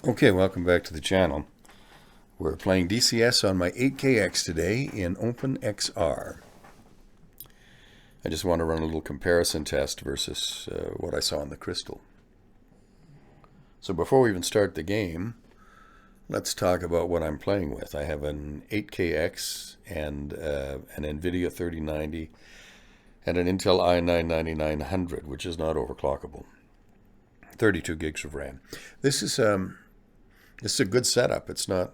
Okay, welcome back to the channel. We're playing DCS on my 8KX today in OpenXR. I just want to run a little comparison test versus what I saw on the Crystal. So before we even start the game, let's talk about what I'm playing with. I have an 8KX and an NVIDIA 3090 and an Intel i9-9900, which is not overclockable. 32 gigs of RAM. This is a good setup. It's not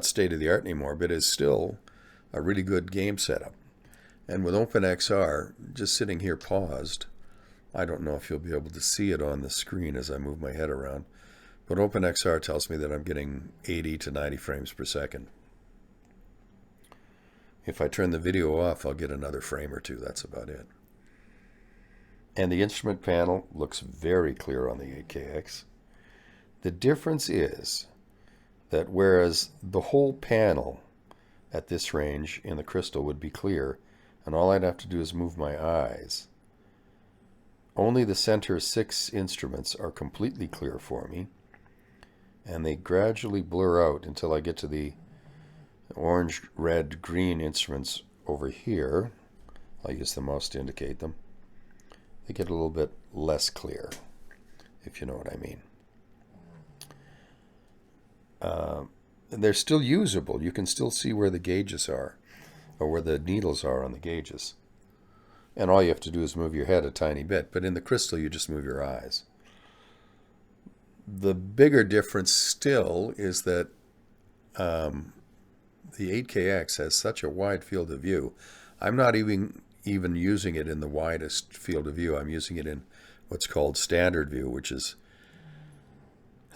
state of the art anymore, but it's still a really good game setup. And with OpenXR, just sitting here paused, I don't know if you'll be able to see it on the screen as I move my head around, but OpenXR tells me that I'm getting 80 to 90 frames per second. If I turn the video off, I'll get another frame or two. That's about it. And the instrument panel looks very clear on the 8KX. The difference is that whereas the whole panel at this range in the Crystal would be clear, and all I'd have to do is move my eyes, only the center 6 instruments are completely clear for me, and they gradually blur out until I get to the orange, red, green instruments over here. I'll use the mouse to indicate them. They get a little bit less clear, if you know what I mean. They're still usable. You can still see where the gauges are, or where the needles are on the gauges. And all you have to do is move your head a tiny bit. But in the Crystal, you just move your eyes. The bigger difference still is that the 8KX has such a wide field of view. I'm not even using it in the widest field of view. I'm using it in what's called standard view, which is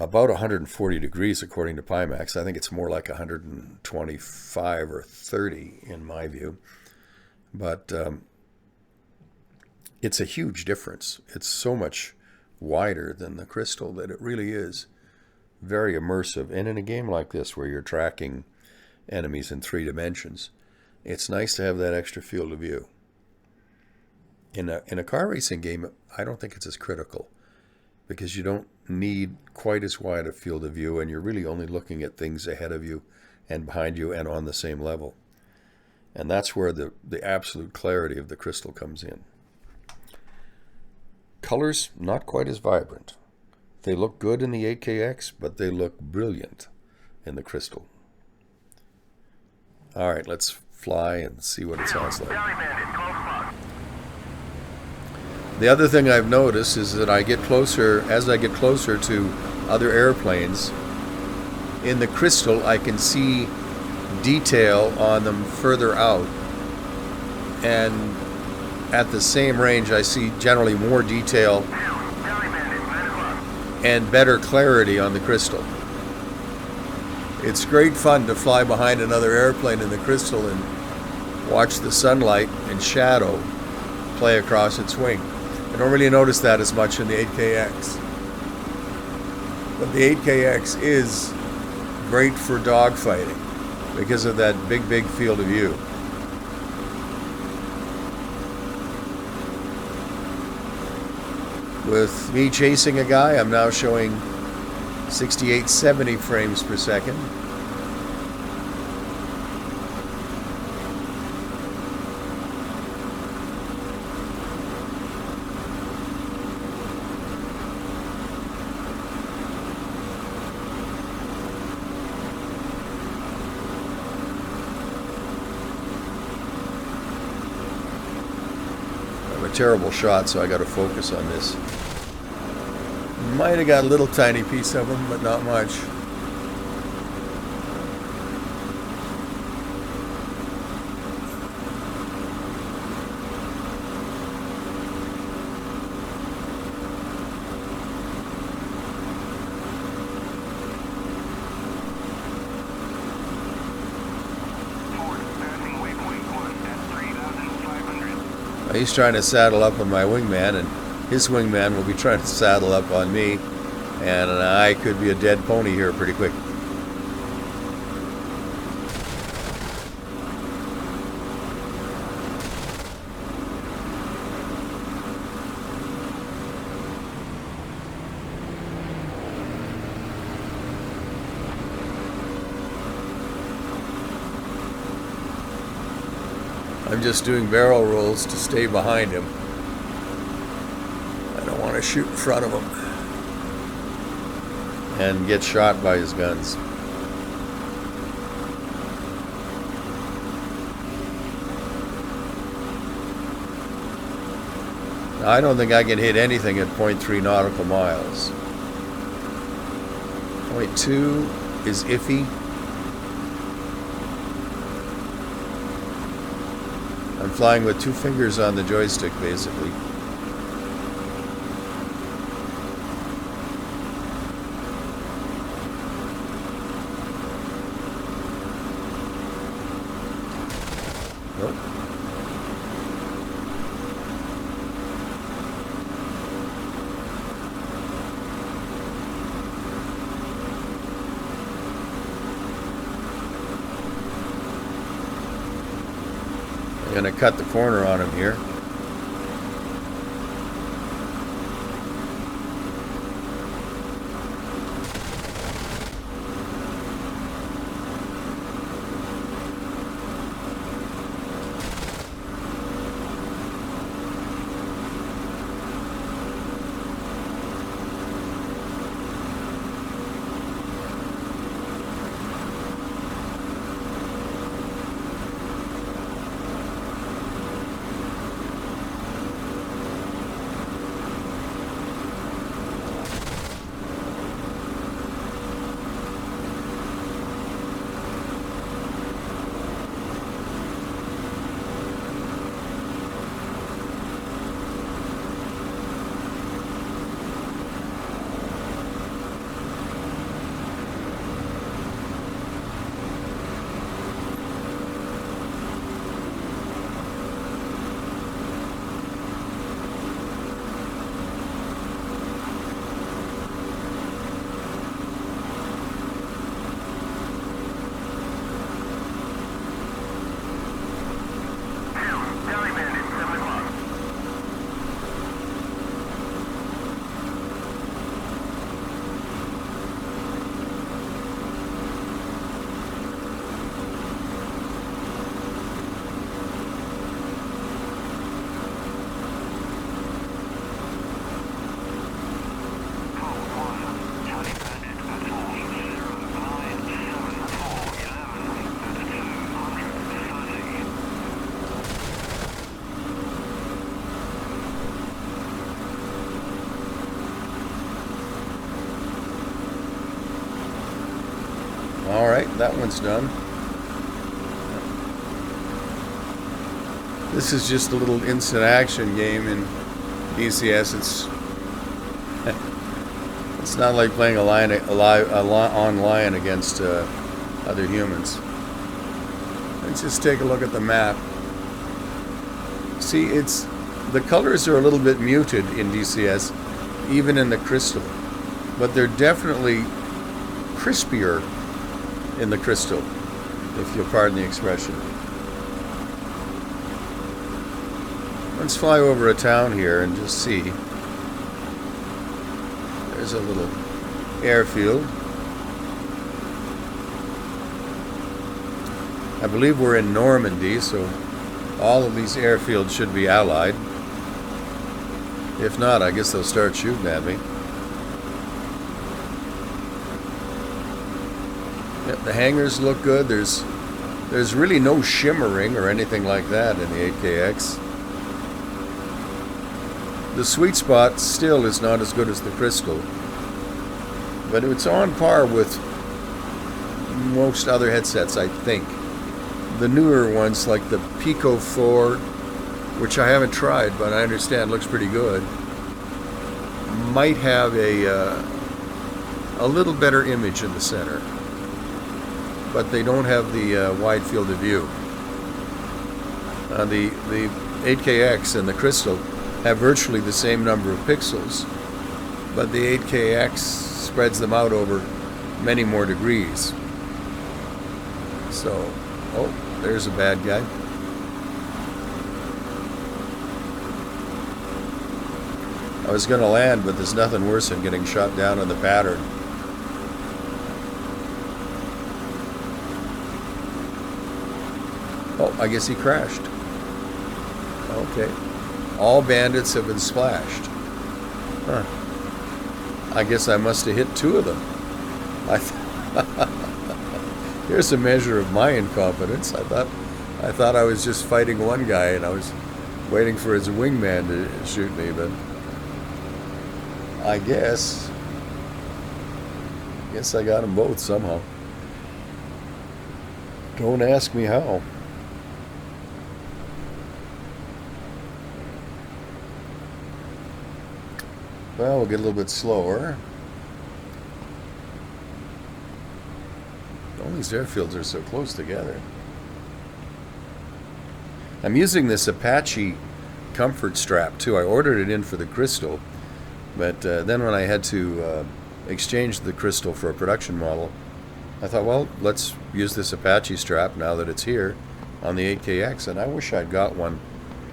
about 140 degrees according to Pimax. I think it's more like 125 or 30 in my view. But it's a huge difference. It's so much wider than the Crystal that it really is very immersive. And in a game like this where you're tracking enemies in 3 dimensions, it's nice to have that extra field of view. In a car racing game, I don't think it's as critical, because you don't need quite as wide a field of view, and you're really only looking at things ahead of you and behind you and on the same level. And that's where the absolute clarity of the Crystal comes in. Colors, not quite as vibrant. They look good in the 8KX, but they look brilliant in the Crystal. All right, let's fly and see what it sounds like. The other thing I've noticed is that as I get closer to other airplanes, in the Crystal I can see detail on them further out, and at the same range I see generally more detail and better clarity on the Crystal. It's great fun to fly behind another airplane in the Crystal and watch the sunlight and shadow play across its wing. I don't really notice that as much in the 8KX. But the 8KX is great for dogfighting because of that big field of view. With me chasing a guy, I'm now showing 68, 70 frames per second. Terrible shot, so I got to focus on this. Might have got a little tiny piece of them, but not much. He's trying to saddle up on my wingman, and his wingman will be trying to saddle up on me, and I could be a dead pony here pretty quick. I'm just doing barrel rolls to stay behind him. I don't want to shoot in front of him and get shot by his guns. I don't think I can hit anything at 0.3 nautical miles. 0.2 is iffy. I'm flying with 2 fingers on the joystick, basically. Nope. I'm going to cut the corner on him here. Alright, that one's done. This is just a little instant action game in DCS. It's not like playing online against other humans. Let's just take a look at the map. See, the colors are a little bit muted in DCS, even in the Crystal, but they're definitely crispier in the Crystal, if you'll pardon the expression. Let's fly over a town here and just see. There's a little airfield. I believe we're in Normandy, so all of these airfields should be Allied. If not, I guess they'll start shooting at me. Yep, the hangars look good. There's really no shimmering or anything like that in the 8KX. The sweet spot still is not as good as the Crystal, but it's on par with most other headsets, I think. The newer ones, like the Pico 4, which I haven't tried, but I understand looks pretty good, might have a little better image in the center, but they don't have the wide field of view. The 8KX and the Crystal have virtually the same number of pixels, but the 8KX spreads them out over many more degrees. So, oh, there's a bad guy. I was going to land, but there's nothing worse than getting shot down in the pattern. Oh, I guess he crashed. Okay. All bandits have been splashed. Huh. I guess I must have hit 2 of them. Here's a measure of my incompetence. I thought I was just fighting one guy and I was waiting for his wingman to shoot me, but I guess I got them both somehow. Don't ask me how. Well, we'll get a little bit slower. All these airfields are so close together. I'm using this Apache comfort strap too. I ordered it in for the Crystal, but then when I had to exchange the Crystal for a production model, I thought, well, let's use this Apache strap now that it's here on the 8KX, and I wish I'd got one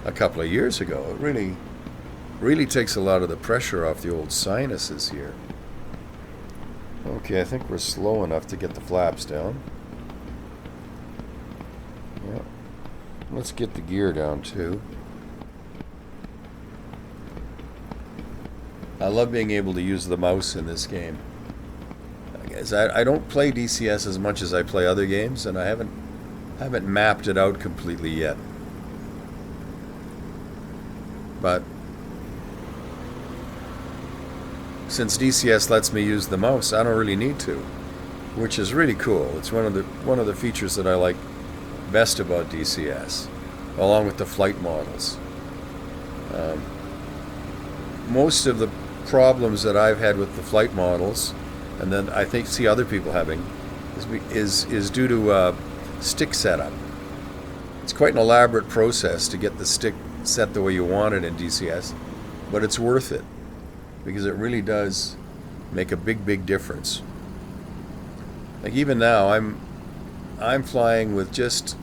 a couple of years ago. It really takes a lot of the pressure off the old sinuses here. Okay, I think we're slow enough to get the flaps down. Yeah. Let's get the gear down too. I love being able to use the mouse in this game. I don't play DCS as much as I play other games, and I haven't mapped it out completely yet. But since DCS lets me use the mouse, I don't really need to, which is really cool. It's one of the features that I like best about DCS, along with the flight models. Most of the problems that I've had with the flight models, and then I think see other people having, is due to stick setup. It's quite an elaborate process to get the stick set the way you want it in DCS, but it's worth it because it really does make a big difference. Like even now, I'm flying with just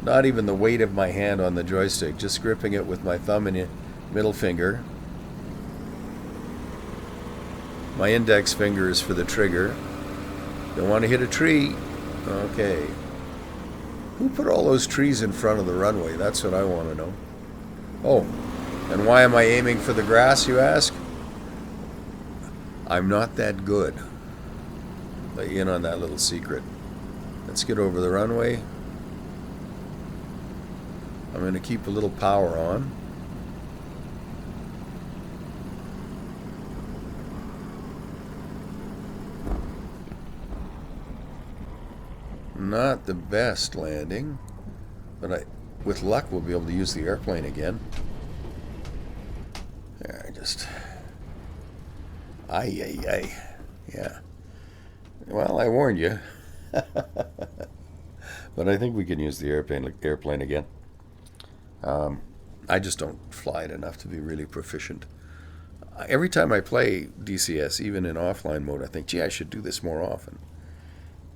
not even the weight of my hand on the joystick, just gripping it with my thumb and middle finger. My index finger is for the trigger. Don't want to hit a tree. Okay. Who put all those trees in front of the runway? That's what I want to know. Oh, and why am I aiming for the grass, you ask? I'm not that good. Let you in on that little secret. Let's get over the runway. I'm going to keep a little power on. Not the best landing, but with luck, we'll be able to use the airplane again. There, ay. Yeah. Well, I warned you. But I think we can use the airplane again. I just don't fly it enough to be really proficient. Every time I play DCS, even in offline mode, I think, gee, I should do this more often.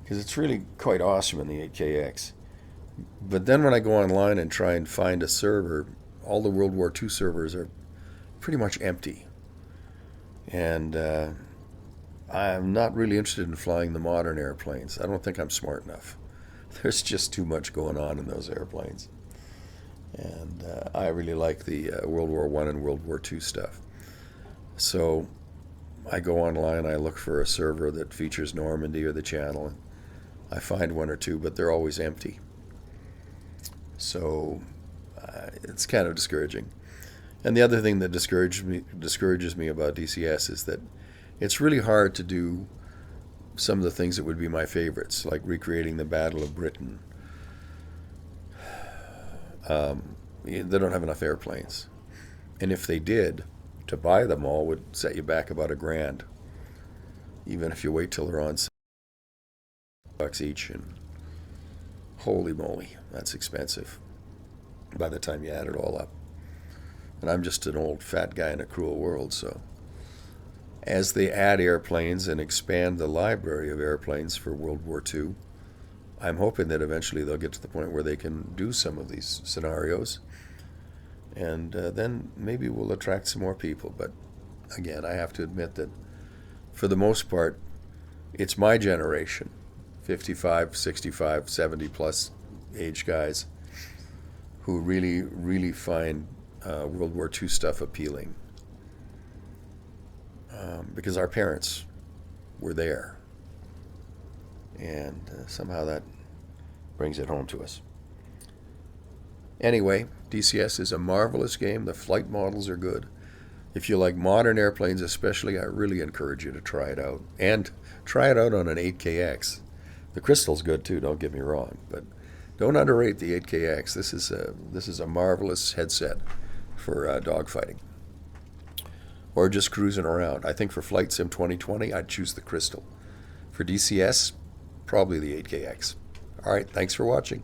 Because it's really quite awesome in the 8KX. But then when I go online and try and find a server, all the World War II servers are pretty much empty. And I'm not really interested in flying the modern airplanes. I don't think I'm smart enough. There's just too much going on in those airplanes. And I really like the World War I and World War II stuff. So I go online, I look for a server that features Normandy or the Channel. And I find one or two, but they're always empty. So it's kind of discouraging. And the other thing that discourages me about DCS is that it's really hard to do some of the things that would be my favorites, like recreating the Battle of Britain. They don't have enough airplanes. And if they did, to buy them all would set you back about $1,000, even if you wait till they're on $6 each. And holy moly, that's expensive by the time you add it all up. And I'm just an old fat guy in a cruel world, so as they add airplanes and expand the library of airplanes for World War II, I'm hoping that eventually they'll get to the point where they can do some of these scenarios, and then maybe we'll attract some more people. But again, I have to admit that for the most part, it's my generation, 55, 65, 70 plus age guys, who really, really find World War II stuff appealing. Because our parents were there. And somehow that brings it home to us. Anyway, DCS is a marvelous game. The flight models are good. If you like modern airplanes especially, I really encourage you to try it out. And try it out on an 8KX. The Crystal's good too, don't get me wrong. But don't underrate the 8KX. This is a marvelous headset for dogfighting. Or just cruising around. I think for Flight Sim 2020, I'd choose the Crystal. For DCS, probably the 8KX. All right, thanks for watching.